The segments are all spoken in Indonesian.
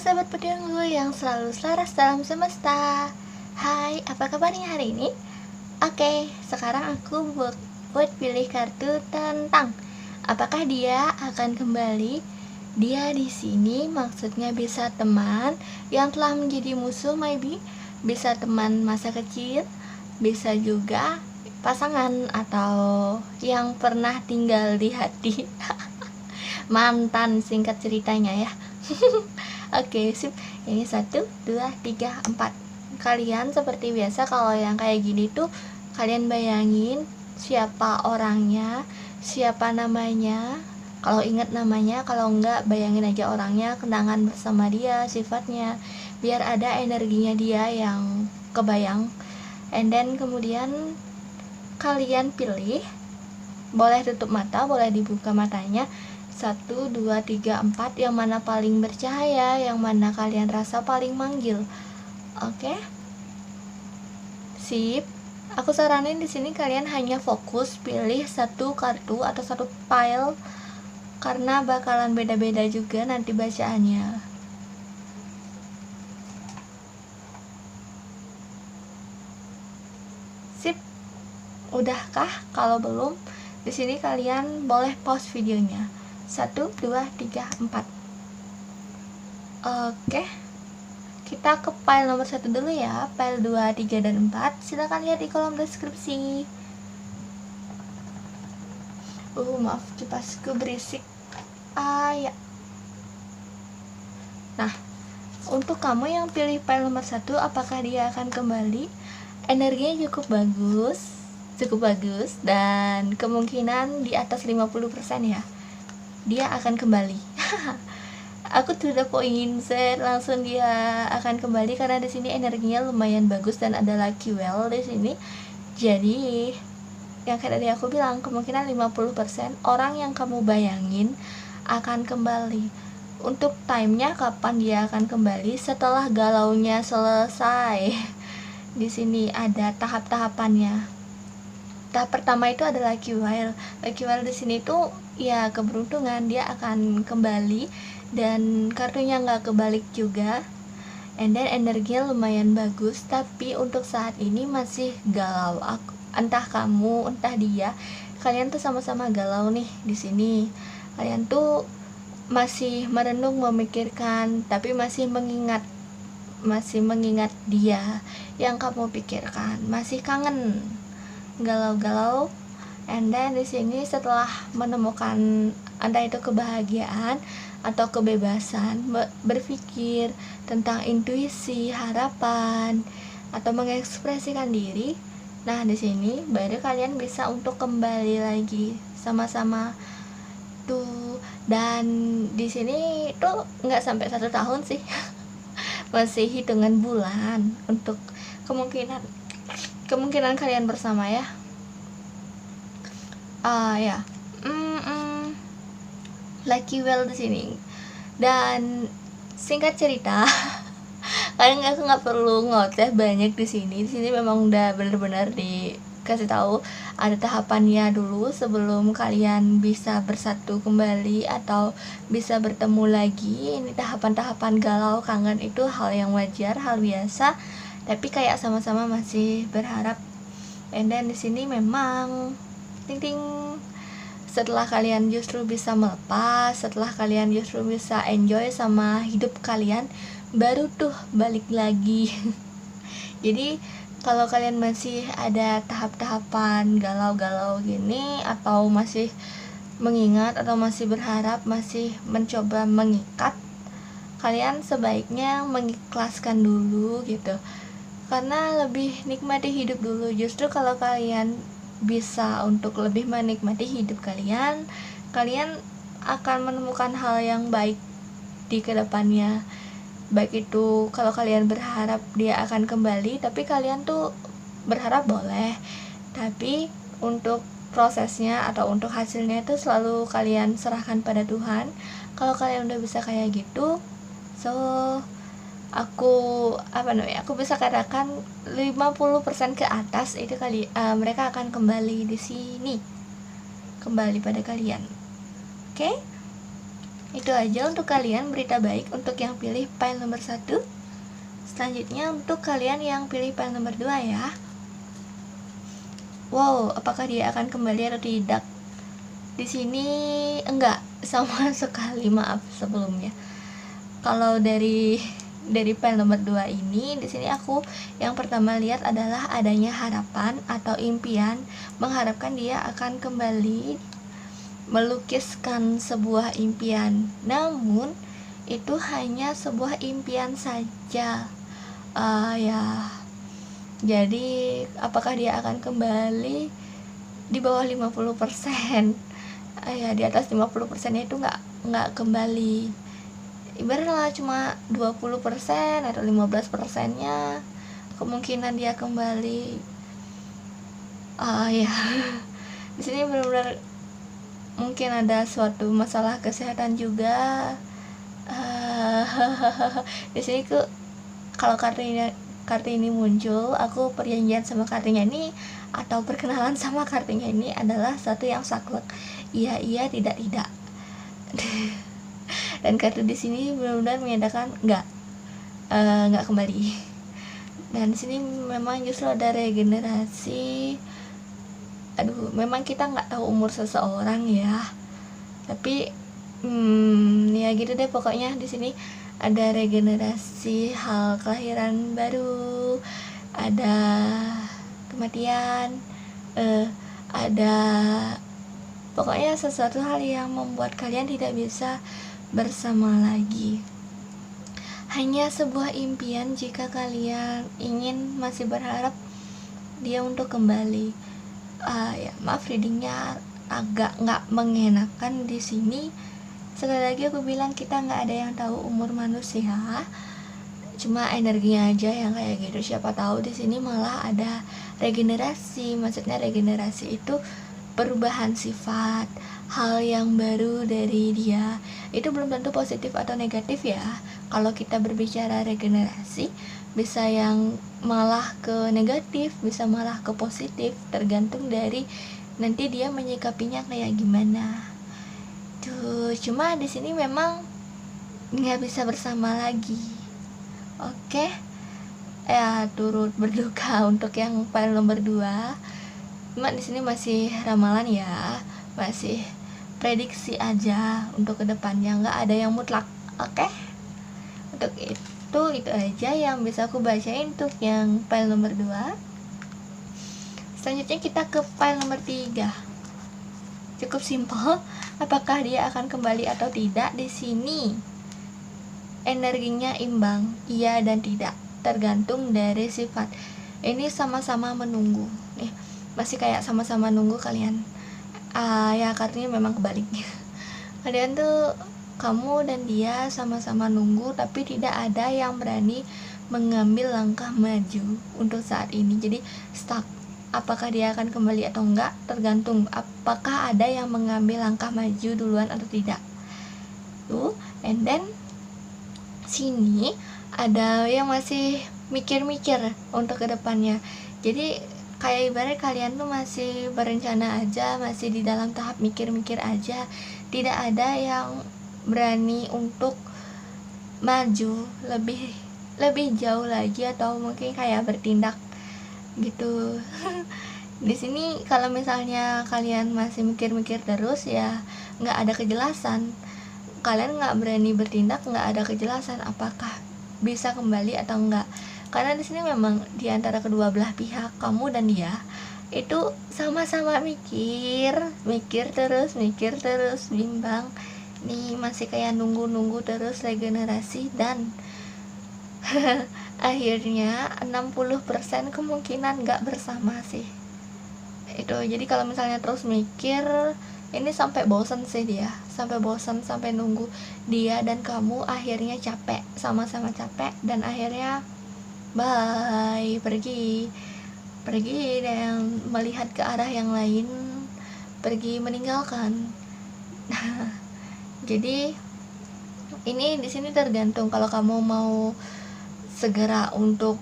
sahabat pedanggu yang selalu selaras dalam semesta. Hai, apa kabarnya hari ini? Oke, sekarang aku buat pilih kartu tentang apakah dia akan kembali. Dia di sini maksudnya bisa teman yang telah menjadi musuh, maybe bisa teman masa kecil, bisa juga pasangan atau yang pernah tinggal di hati. Mantan singkat ceritanya ya. Oke, sip. Ini 1, 2, 3, 4. Kalian seperti biasa kalau yang kayak gini tuh kalian bayangin siapa orangnya, siapa namanya. Kalau ingat namanya, kalau enggak bayangin aja orangnya, kenangan bersama dia, sifatnya, biar ada energinya dia yang kebayang. And then kemudian kalian pilih, boleh tutup mata, boleh dibuka matanya. 1, 2, 3, 4, yang mana paling bercahaya, yang mana kalian rasa paling manggil. Oke? Sip. Aku saranin di sini kalian hanya fokus pilih satu kartu atau satu file karena bakalan beda-beda juga nanti bacaannya. Sip. Udahkah? Kalau belum, di sini kalian boleh pause videonya. 1, 2, 3, 4. Oke, kita ke file nomor 1 dulu ya. File 2, 3, dan 4 silahkan lihat di kolom deskripsi. Maaf, kipasku berisik. Ya. Nah, untuk kamu yang pilih file nomor 1, apakah dia akan kembali? Energinya cukup bagus dan kemungkinan di atas 50% ya. Dia akan kembali. Aku to the point, langsung dia akan kembali karena di sini energinya lumayan bagus dan ada lucky well di sini. Jadi yang kayak tadi aku bilang, kemungkinan 50% orang yang kamu bayangin akan kembali. Untuk timenya kapan dia akan kembali? Setelah galaunya selesai. Di sini ada tahap-tahapannya. Tahap pertama itu adalah lucky well. Lucky well di sini tuh ya keberuntungan, dia akan kembali dan kartunya nggak kebalik juga. And then energinya lumayan bagus, tapi untuk saat ini masih galau. Entah kamu, entah dia, kalian tuh sama-sama galau nih di sini. Kalian tuh masih merenung, memikirkan, tapi masih mengingat dia yang kamu pikirkan, masih kangen, galau-galau. And then di sini setelah menemukan entah itu kebahagiaan atau kebebasan, berpikir tentang intuisi, harapan, atau mengekspresikan diri. Nah, di sini baru kalian bisa untuk kembali lagi sama-sama tuh. Dan di sini tuh nggak sampai 1 tahun sih. Masih hitungan bulan untuk kemungkinan kalian bersama ya. Ya. Lucky well di sini. Dan singkat cerita, kalian nggak perlu ngoceh banyak di sini. Di sini memang udah bener-bener dikasih tahu ada tahapannya dulu sebelum kalian bisa bersatu kembali atau bisa bertemu lagi. Ini tahapan-tahapan galau, kangen itu hal yang wajar, hal biasa. Tapi kayak sama-sama masih berharap. And then di sini memang ting-ting, setelah kalian justru bisa melepas, setelah kalian justru bisa enjoy sama hidup kalian, baru tuh balik lagi. Jadi kalau kalian masih ada tahap-tahapan galau-galau gini, atau masih mengingat, atau masih berharap, masih mencoba mengikat, kalian sebaiknya mengikhlaskan dulu gitu, karena lebih nikmati hidup dulu. Justru kalau kalian bisa untuk lebih menikmati hidup kalian akan menemukan hal yang baik di kedepannya. Baik itu kalau kalian berharap dia akan kembali, tapi kalian tuh berharap boleh, tapi untuk prosesnya atau untuk hasilnya itu selalu kalian serahkan pada Tuhan. Kalau kalian udah bisa kayak gitu, so aku bisa katakan 50% ke atas itu mereka akan kembali di sini, kembali pada kalian. Oke? Itu aja untuk kalian berita baik untuk yang pilih file nomor 1. Selanjutnya untuk kalian yang pilih file nomor 2 ya. Wow, apakah dia akan kembali atau tidak? Di sini enggak sama sekali, maaf sebelumnya. Kalau dari file nomor 2 ini, di sini aku yang pertama lihat adalah adanya harapan atau impian, mengharapkan dia akan kembali melukiskan sebuah impian. Namun itu hanya sebuah impian saja. Ya. Jadi apakah dia akan kembali di bawah 50%? Ya di atas 50% itu nggak kembali. Ibaratnya cuma 20% atau 15%-nya kemungkinan dia kembali. Ya. Di sini benar-benar mungkin ada suatu masalah kesehatan juga. Di sini kalau kartu ini muncul, aku perjanjian sama kartunya ini atau perkenalan sama kartunya ini adalah satu yang saklek. Iya, tidak. Dan kartu di sini benar-benar menyatakan nggak kembali. Dan di sini memang justru ada regenerasi. Memang kita nggak tahu umur seseorang ya, tapi ya gitu deh pokoknya. Di sini ada regenerasi, hal kelahiran baru, ada kematian, ada pokoknya sesuatu hal yang membuat kalian tidak bisa bersama lagi. Hanya sebuah impian jika kalian ingin masih berharap dia untuk kembali. Ya maaf, readingnya agak nggak mengenakan di sini. Sekali lagi aku bilang, kita nggak ada yang tahu umur manusia, cuma energinya aja yang kayak gitu. Siapa tahu di sini malah ada regenerasi. Maksudnya regenerasi itu perubahan sifat, hal yang baru dari dia. Itu belum tentu positif atau negatif ya. Kalau kita berbicara regenerasi, bisa yang malah ke negatif, bisa malah ke positif, tergantung dari nanti dia menyikapinya kayak gimana. Cuma di sini memang nggak bisa bersama lagi. Oke. Ya, turut berduka untuk yang file nomor 2. Cuma di sini masih ramalan ya, masih prediksi aja untuk kedepannya, nggak ada yang mutlak. Oke. Untuk itu aja yang bisa aku bacain untuk yang file nomor 2. Selanjutnya kita ke file nomor 3. Cukup simpel, apakah dia akan kembali atau tidak? Di sini energinya imbang, iya dan tidak, tergantung dari sifat. Ini sama-sama menunggu. Masih kayak sama-sama nunggu kalian. Ya kartunya memang kebalik. Kalian tuh, kamu dan dia sama-sama nunggu, tapi tidak ada yang berani mengambil langkah maju untuk saat ini. Jadi stuck. Apakah dia akan kembali atau enggak, tergantung apakah ada yang mengambil langkah maju duluan atau tidak. And then sini ada yang masih mikir-mikir untuk kedepannya. Jadi kayak ibarat kalian tuh masih berencana aja, masih di dalam tahap mikir-mikir aja. Tidak ada yang berani untuk maju lebih jauh lagi, atau mungkin kayak bertindak gitu. Di sini kalau misalnya kalian masih mikir-mikir terus, ya nggak ada kejelasan. Kalian nggak berani bertindak, nggak ada kejelasan apakah bisa kembali atau enggak. Karena di sini memang di antara kedua belah pihak, kamu dan dia, itu sama-sama mikir terus, bimbang. Nih masih kayak nunggu terus regenerasi, dan akhirnya 60% kemungkinan gak bersama sih. Itu jadi kalau misalnya terus mikir, ini sampai bosan sih dia, sampai nunggu. Dia dan kamu akhirnya capek, sama-sama capek, dan akhirnya bye, pergi dan melihat ke arah yang lain, pergi meninggalkan. Jadi ini di sini tergantung kalau kamu mau segera untuk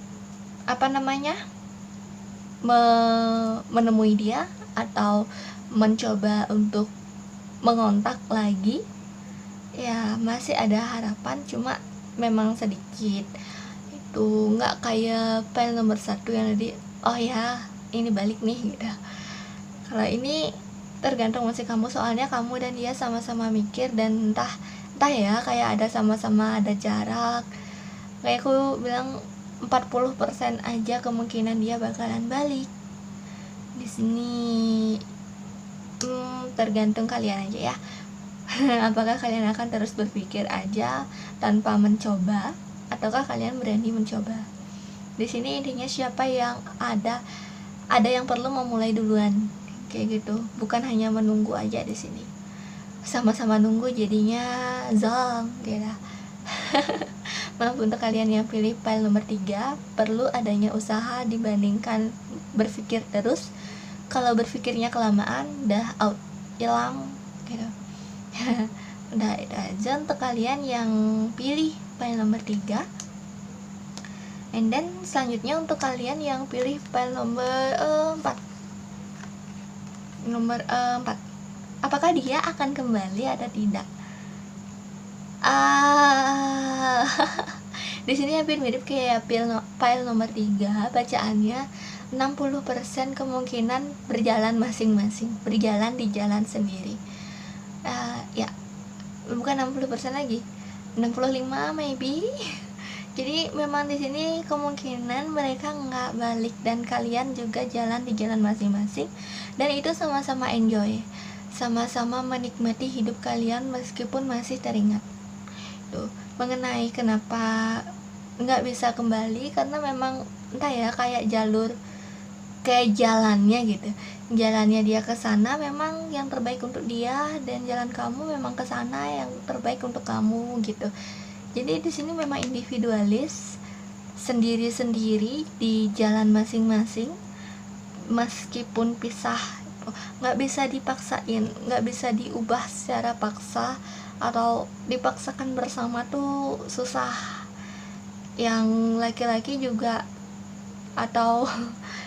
menemui dia, atau mencoba untuk mengontak lagi, ya masih ada harapan, cuma memang sedikit. Itu nggak kayak file nomor 1 yang tadi, oh ya ini balik nih gitu. Kalau ini tergantung masih kamu, soalnya kamu dan dia sama-sama mikir, dan entah ya kayak ada sama-sama ada jarak. Kayak aku bilang 40% aja kemungkinan dia bakalan balik. Di sini tergantung kalian aja ya. Apakah kalian akan terus berpikir aja tanpa mencoba, ataukah kalian berani mencoba? Di sini intinya siapa yang ada yang perlu memulai duluan, kayak gitu. Bukan hanya menunggu aja di sini. Sama-sama nunggu jadinya zong gitu. Maaf untuk kalian yang pilih file nomor 3, perlu adanya usaha dibandingkan berpikir terus. Kalau berpikirnya kelamaan udah out, hilang gitu. Udah itu aja untuk kalian yang pilih file nomor 3. And then selanjutnya untuk kalian yang pilih file nomor 4. Nomor 4. Apakah dia akan kembali atau tidak? Di sini hampir mirip kayak file nomor 3, bacaannya 60% kemungkinan berjalan masing-masing, berjalan di jalan sendiri. Ya, bukan 60% lagi, 65 maybe. Jadi memang di sini kemungkinan mereka nggak balik dan kalian juga jalan di jalan masing-masing, dan itu sama-sama enjoy, sama-sama menikmati hidup kalian meskipun masih teringat. Tuh, mengenai kenapa nggak bisa kembali, karena memang entah ya kayak jalannya gitu. Jalannya dia ke sana memang yang terbaik untuk dia, dan jalan kamu memang ke sana yang terbaik untuk kamu gitu. Jadi di sini memang individualis, sendiri-sendiri di jalan masing-masing, meskipun pisah, nggak bisa dipaksain, nggak bisa diubah secara paksa atau dipaksakan bersama tuh susah. Yang laki-laki juga, atau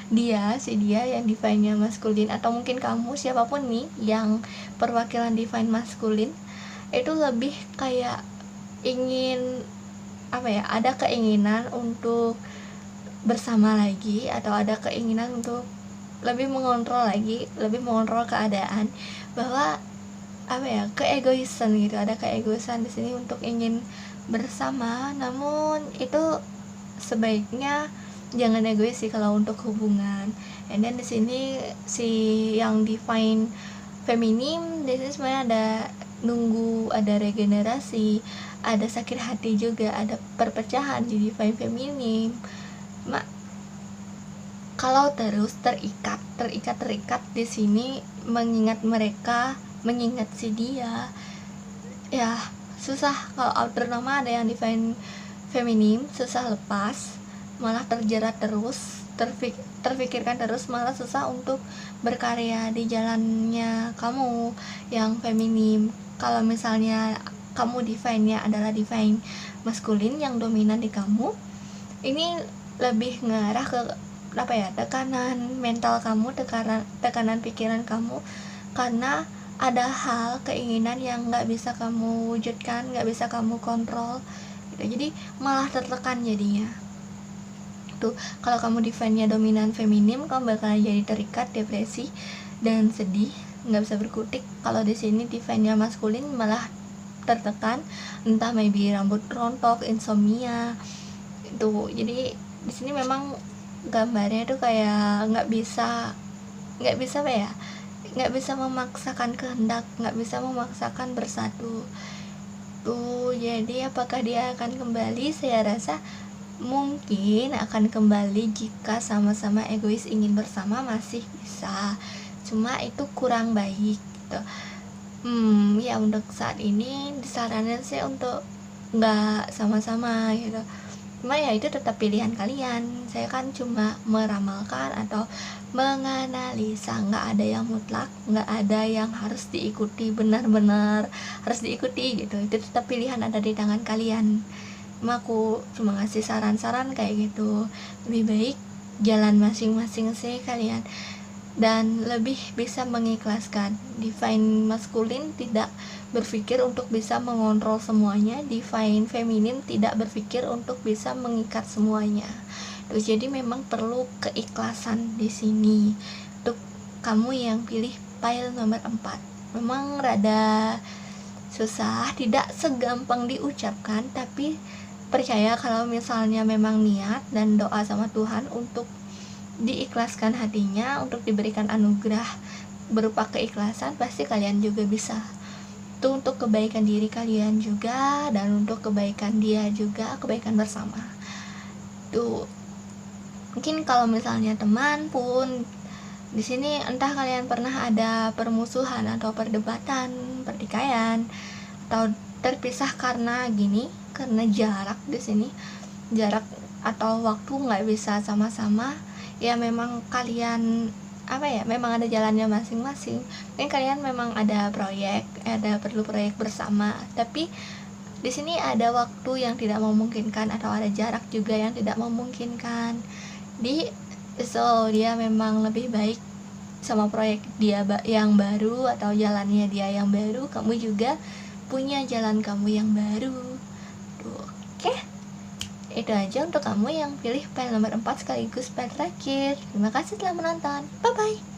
dia yang divine-nya maskulin, atau mungkin kamu, siapapun nih yang perwakilan divine maskulin, itu lebih kayak ingin ada keinginan untuk bersama lagi, atau ada keinginan untuk lebih mengontrol keadaan, bahwa keegoisan gitu, ada keegoisan di sini untuk ingin bersama. Namun itu sebaiknya jangan egois sih kalau untuk hubungan. And then di sini si yang divine feminim, di sini sebenarnya ada nunggu, ada regenerasi, ada sakit hati juga, ada perpecahan di divine feminim. Kalau terus terikat di sini, mengingat si dia, ya susah. Kalau outer nama ada yang divine feminim, susah lepas, malah terjerat terus, terfikirkan terus, malah susah untuk berkarya di jalannya kamu yang feminim. Kalau misalnya kamu divine-nya adalah divine maskulin yang dominan di kamu, ini lebih ngarah ke tekanan mental kamu, tekanan pikiran kamu, karena ada hal keinginan yang nggak bisa kamu wujudkan, nggak bisa kamu kontrol gitu. Jadi malah tertekan jadinya. Tuh, kalau kamu divine-nya dominan feminim, kamu bakalan jadi terikat, depresi, dan sedih, nggak bisa berkutik. Kalau di sini divine-nya maskulin malah tertekan, entah maybe rambut rontok, insomnia itu. Jadi di sini memang gambarnya tuh kayak nggak bisa nggak bisa memaksakan kehendak, nggak bisa memaksakan bersatu tuh. Jadi apakah dia akan kembali? Saya rasa mungkin akan kembali jika sama-sama egois ingin bersama, masih bisa, cuma itu kurang baik gitu. Ya untuk saat ini disarankan sih untuk nggak sama-sama gitu, cuma ya itu tetap pilihan kalian. Saya kan cuma meramalkan atau menganalisa, nggak ada yang mutlak, nggak ada yang harus diikuti, benar-benar harus diikuti gitu. Itu tetap pilihan ada di tangan kalian. Aku cuma ngasih saran-saran kayak gitu. Lebih baik jalan masing-masing sih kalian. dan lebih bisa mengikhlaskan. Divine maskulin tidak berpikir untuk bisa mengontrol semuanya, divine feminin tidak berpikir untuk bisa mengikat semuanya. Jadi memang perlu keikhlasan di sini untuk kamu yang pilih pile nomor 4. Memang rada susah, tidak segampang diucapkan, tapi percaya kalau misalnya memang niat dan doa sama Tuhan untuk diikhlaskan hatinya, untuk diberikan anugerah berupa keikhlasan, pasti kalian juga bisa. Itu untuk kebaikan diri kalian juga, dan untuk kebaikan dia juga, kebaikan bersama. Tuh, mungkin kalau misalnya teman pun di sini entah kalian pernah ada permusuhan atau perdebatan, pertikaian, atau terpisah karena jarak di sini, jarak atau waktu nggak bisa sama-sama, ya memang kalian memang ada jalannya masing-masing. Mungkin kalian memang ada perlu proyek bersama, tapi di sini ada waktu yang tidak memungkinkan atau ada jarak juga yang tidak memungkinkan. Dia memang lebih baik sama proyek dia yang baru atau jalannya dia yang baru, kamu juga punya jalan kamu yang baru. Oke, itu aja untuk kamu yang pilih pile nomor 4 sekaligus pile terakhir. Terima kasih telah menonton, bye bye.